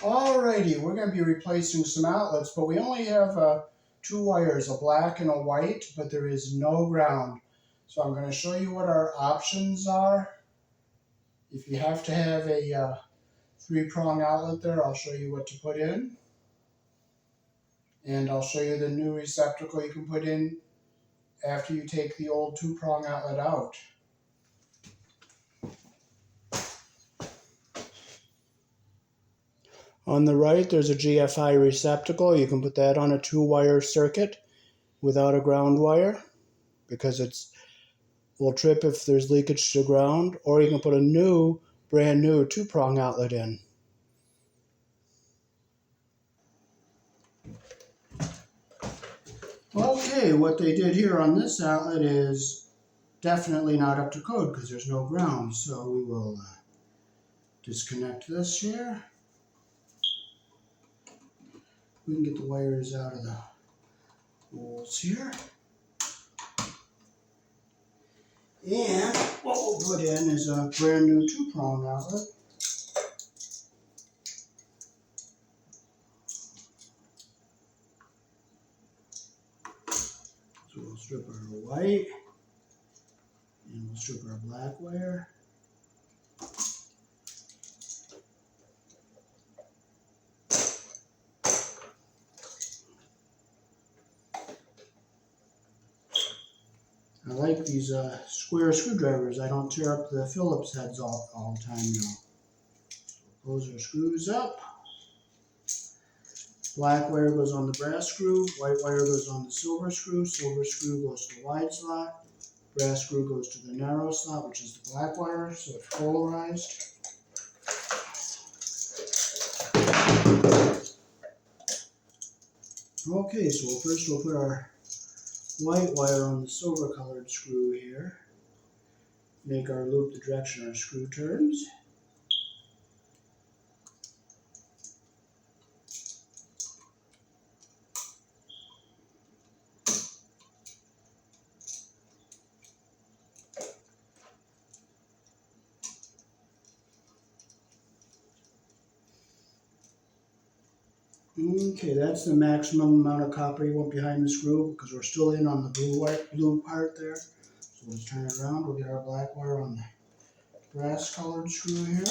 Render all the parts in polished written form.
Alrighty, we're going to be replacing some outlets, but we only have two wires, a black and a white, but there is no ground. So I'm going to show you what our options are. If you have to have a three-prong outlet there, I'll show you what to put in. And I'll show you the new receptacle you can put in after you take the old two-prong outlet out. On the right, there's a GFI receptacle. You can put that on a two-wire circuit without a ground wire because it will trip if there's leakage to ground, or you can put a brand new two-prong outlet in. Okay, what they did here on this outlet is definitely not up to code because there's no ground. So we will disconnect this here. We can get the wires out of the holes here. And what we'll put in is a brand new two-prong outlet. So we'll strip our white and we'll strip our black wire. I like these square screwdrivers. I don't tear up the Phillips heads all the time now. So close our screws up. Black wire goes on the brass screw. White wire goes on the silver screw. Silver screw goes to the wide slot. Brass screw goes to the narrow slot, which is the black wire, so it's polarized. Okay, so first we'll put our white wire on the silver colored screw here. Make our loop the direction our screw turns. Okay, that's the maximum amount of copper you want behind the screw because we're still in on the blue part there. So let's turn it around. We'll get our black wire on the brass colored screw here.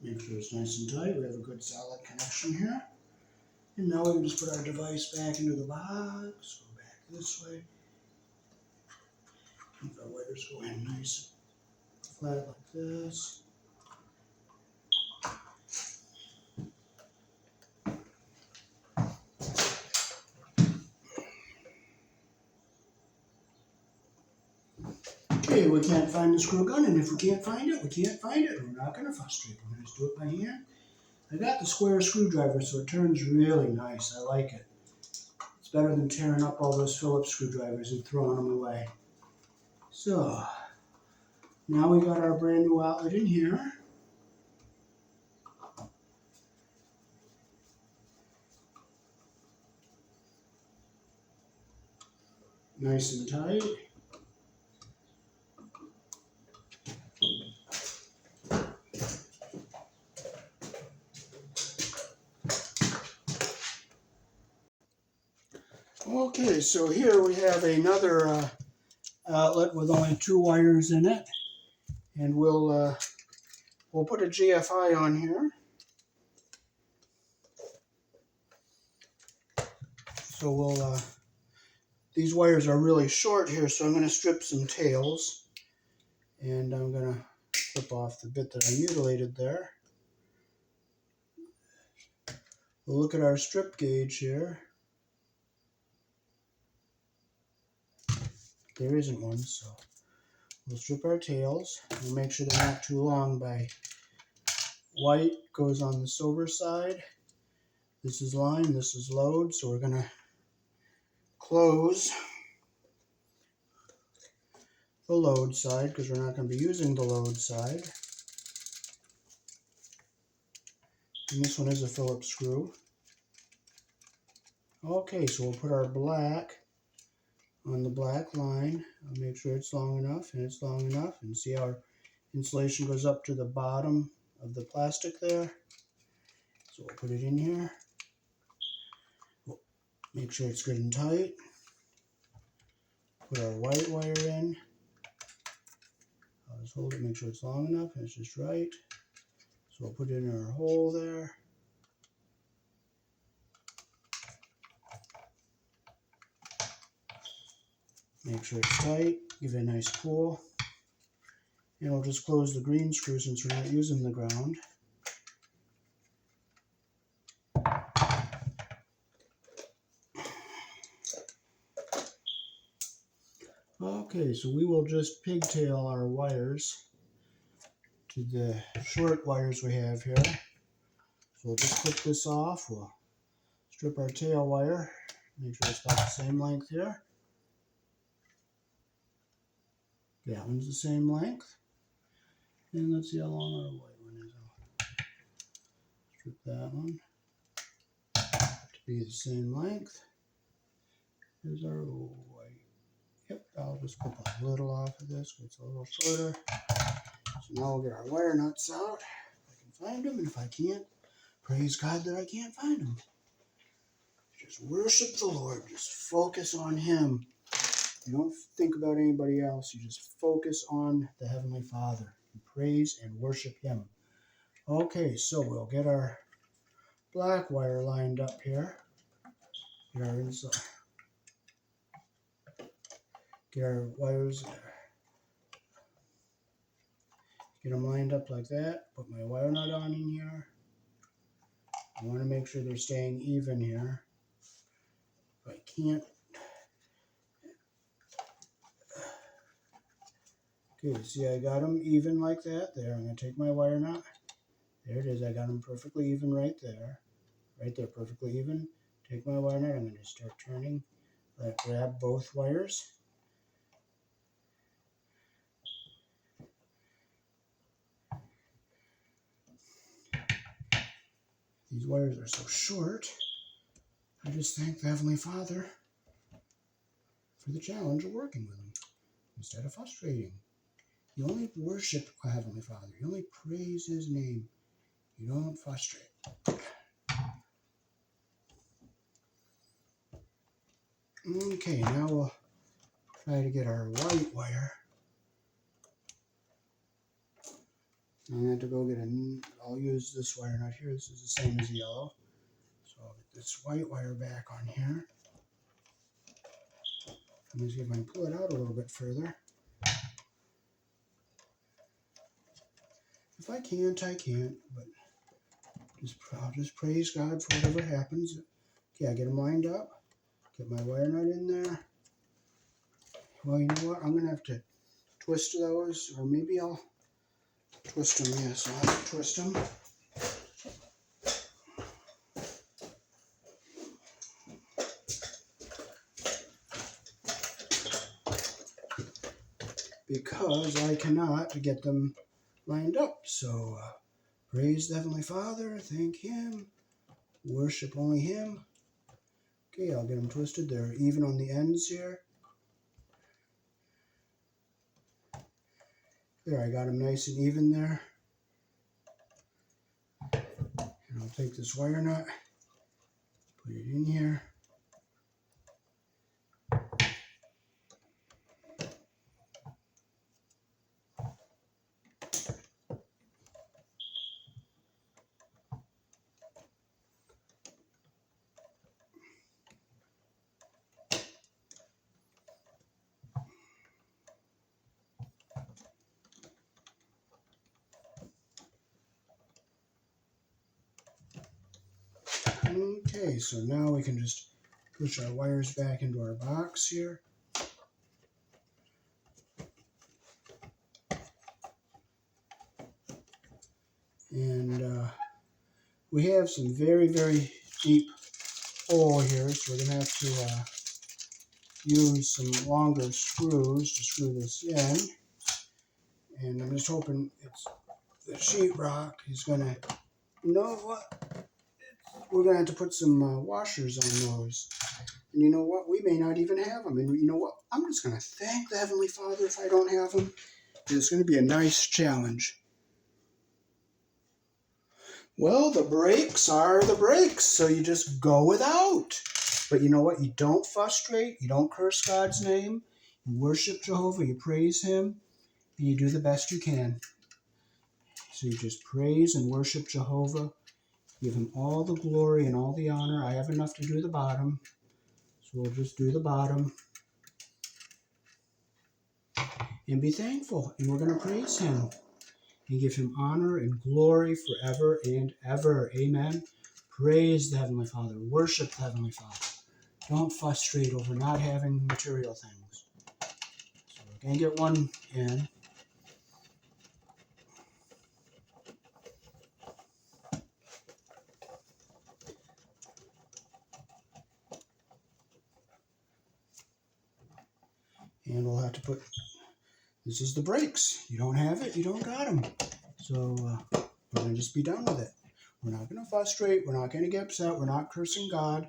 Make sure it's nice and tight. We have a good solid connection here. And now we can just put our device back into the box. Go back this way. Keep our wires going nice and flat like this. Okay, we can't find the screw gun, and if we can't find it, we can't find it. We're not going to frustrate. We're going to just do it by hand. I got the square screwdriver, so it turns really nice. I like it. It's better than tearing up all those Phillips screwdrivers and throwing them away. So, now we got our brand new outlet in here. Nice and tight. Okay, so here we have another outlet with only two wires in it, and we'll put a GFI on here. So these wires are really short here, so I'm going to strip some tails, and I'm going to clip off the bit that I mutilated there. We'll look at our strip gauge here. There isn't one, so we'll strip our tails. We'll make sure they're not too long by white goes on the silver side. This is line, this is load, so we're going to close the load side because we're not going to be using the load side. And this one is a Phillips screw. Okay, so we'll put our black on the black line. I'll make sure it's long enough, and it's long enough. And see how our insulation goes up to the bottom of the plastic there. So we'll put it in here. We'll make sure it's good and tight. Put our white wire in. I'll just hold it, make sure it's long enough and it's just right. So we'll put it in our hole there. Make sure it's tight, give it a nice pull. And we'll just close the green screw since we're not using the ground. Okay, so we will just pigtail our wires to the short wires we have here. So we'll just clip this off. We'll strip our tail wire. Make sure it's about the same length here. That one's the same length. And let's see how long our white one is. I'll strip that one to be the same length as our white. Yep, I'll just clip a little off of this, so it's a little shorter. So now we'll get our wire nuts out. If I can find them, and if I can't, praise God that I can't find them. Just worship the Lord. Just focus on Him. You don't think about anybody else. You just focus on the Heavenly Father. And praise and worship Him. Okay, so we'll get our black wire lined up here. Get our inside. Get our wires. Get them lined up like that. Put my wire nut on in here. I want to make sure they're staying even here. If I can't. Okay, see I got them even like that. There, I'm going to take my wire nut. There it is. I got them perfectly even right there. Right there, perfectly even. Take my wire nut. I'm going to start turning. Grab both wires. These wires are so short. I just thank the Heavenly Father for the challenge of working with Him instead of frustrating. You only worship our Heavenly Father. You only praise His name. You don't frustrate. Okay, now we'll try to get our white wire. I'm going to have to go get I'll use this wire nut here. This is the same as the yellow. So I'll get this white wire back on here. Let me see if I can pull it out a little bit further. If I can't, I can't, but I'll just praise God for whatever happens. Okay, I get them lined up. Get my wire nut in there. Well, you know what? I'm going to have to twist those, or maybe I'll twist them. Yes, I'll have to twist them. Because I cannot get them lined up. So, praise the Heavenly Father, thank Him, worship only Him. Okay, I'll get them twisted. They're even on the ends here. There, I got them nice and even there. And I'll take this wire nut, put it in here. Okay, so now we can just push our wires back into our box here. And we have some very, very deep hole here, so we're going to have to use some longer screws to screw this in. And I'm just hoping it's the sheetrock is going to, you know what? We're going to have to put some washers on those. And you know what? We may not even have them. And you know what? I'm just going to thank the Heavenly Father if I don't have them. It's going to be a nice challenge. Well, the brakes are the brakes, so you just go without. But you know what? You don't frustrate. You don't curse God's name. You worship Jehovah. You praise Him. And you do the best you can. So you just praise and worship Jehovah. Give Him all the glory and all the honor. I have enough to do the bottom. So we'll just do the bottom. And be thankful. And we're going to praise Him. And give Him honor and glory forever and ever. Amen. Praise the Heavenly Father. Worship the Heavenly Father. Don't frustrate over not having material things. So we're going to get one in. And we'll have to put, this is the brakes. You don't have it, you don't got them. So we're going to just be done with it. We're not going to frustrate. We're not going to get upset. We're not cursing God.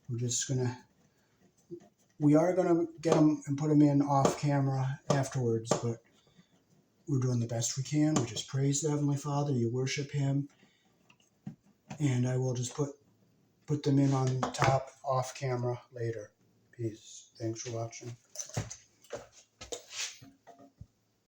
We're just going to, we are going to get them and put them in off camera afterwards, but we're doing the best we can. We just praise the Heavenly Father. You worship Him. And I will just put them in on top off camera later. Peace. Thanks for watching.